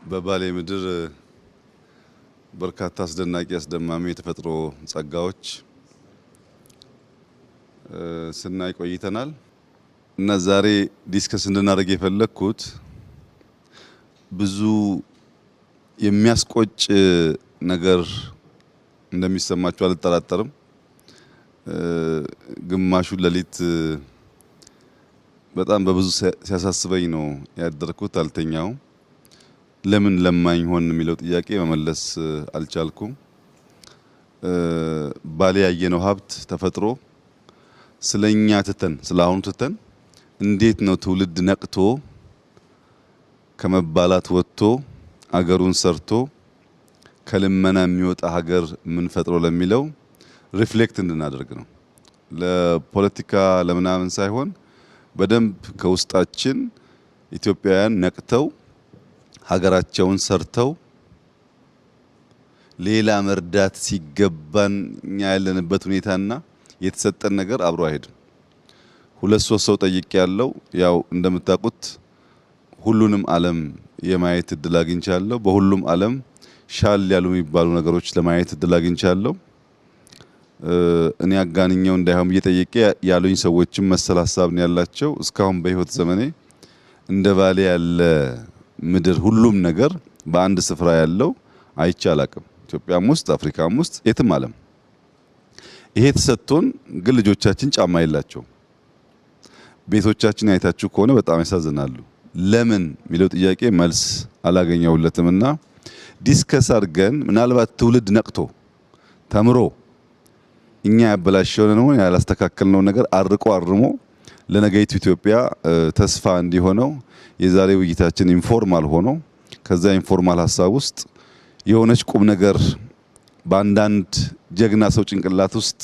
በባሌ ምድር በርካታ አስደናቂ አስደማሚ የተፈጥሮ ጸጋዎች ስናይ ቆይተናል እና ዛሬ ዲስከስ እንድናደርግ የፈለኩት ብዙ የሚያስቆጭ ነገር እንደሚሰማችሁ አልጠራጠርም። ግማሹ ሌሊት በጣም በብዙ ሲያሳስበኝ ነው ያደረኩት። አልተኛው ለምን ለማኝ ሆን የሚለው ጥያቄ መመለስ አልቻልኩም። ባሌ ያየነው ሀብት ተፈጥሮ ስለኛ ትተን ስለአሁኑ ትተን እንዴት ነው ትውልድ ነቅቶ ከመባላት ወጥቶ አገሩን ሰርቶ ከልመና የሚወጣ ሀገር ምን ፈጥሮ ለሚለው ሪፍሌክት እንድናደርግ ነው። ለፖለቲካ ለምናምን ሳይሆን በደንብ ከውስጣችን ኢትዮጵያውያን ነቅተው ሀገራቸውን ሰርተው ሌላ መርዳት ሲገባን እኛ ያለንበት ሁኔታና የተሰጠን ነገር አብሮ አይሄድም። ሁለት ሶስት ሰው ጠይቄ ያለው ያው እንደምታውቁት ሁሉንም ዓለም የማየት እድል አግኝቻለሁ። በሁሉም ዓለም ሻል ያሉ የሚባሉ ነገሮች ለማየት እድል አግኝቻለሁ። እኔ አጋንኛው እንዳይሆን እየጠየቄ ያሉኝ ሰዎችም መሰል ሀሳብ ነው ያላቸው። እስካሁን በህይወት ዘመኔ እንደ ባሌ ያለ ምድር ሁሉም ነገር በአንድ ስፍራ ያለው አይቼ አላቅም። ኢትዮጵያም ውስጥ አፍሪካም ውስጥ የትም ዓለም ይሄ ተሰጥቶን ግን ልጆቻችን ጫማ የላቸው። ቤቶቻችን አይታችሁ ከሆነ በጣም ያሳዝናሉ። ለምን የሚለው ጥያቄ መልስ አላገኘሁለትምና ዲስከስ አድርገን ምናልባት ትውልድ ነቅቶ ተምሮ እኛ ያበላሸነው ያላስተካከልነው ነገር አርቆ አርሞ ለነገይቱ ኢትዮጵያ ተስፋ እንዲሆነው የዛሬ ውይይታችን ኢንፎርማል ሆኖ ከዛ ኢንፎርማል ሀሳብ ውስጥ የሆነች ቁም ነገር በአንዳንድ ጀግና ሰው ጭንቅላት ውስጥ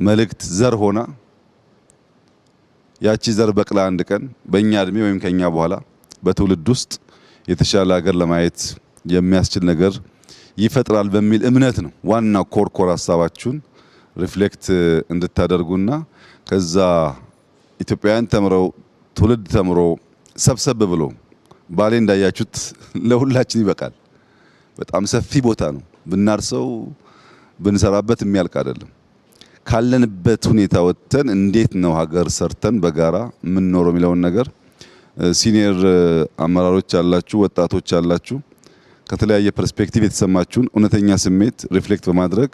መልእክት ዘር ሆና ያቺ ዘር በቅላ አንድ ቀን በእኛ እድሜ ወይም ከኛ በኋላ በትውልድ ውስጥ የተሻለ ሀገር ለማየት የሚያስችል ነገር ይፈጥራል በሚል እምነት ነው። ዋና ኮርኮር ሀሳባችሁን ሪፍሌክት እንድታደርጉና ከዛ ኢትዮጵያውያን ተምረው ትውልድ ተምሮ ሰብሰብ ብሎ ባሌ እንዳያችሁት ለሁላችን ይበቃል። በጣም ሰፊ ቦታ ነው። ብናርሰው ብንሰራበት የሚያልቅ አይደለም። ካለንበት ሁኔታ ወጥተን እንዴት ነው ሀገር ሰርተን በጋራ የምንኖረው የሚለውን ነገር ሲኒየር አመራሮች አላችሁ፣ ወጣቶች አላችሁ፣ ከተለያየ ፐርስፔክቲቭ የተሰማችሁን እውነተኛ ስሜት ሪፍሌክት በማድረግ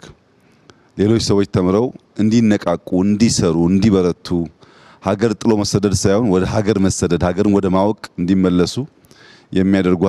ሌሎች ሰዎች ተምረው እንዲነቃቁ፣ እንዲሰሩ፣ እንዲበረቱ ሀገር ጥሎ መሰደድ ሳይሆን ወደ ሀገር መሰደድ ሀገርን ወደ ማወቅ እንዲመለሱ የሚያደርጉ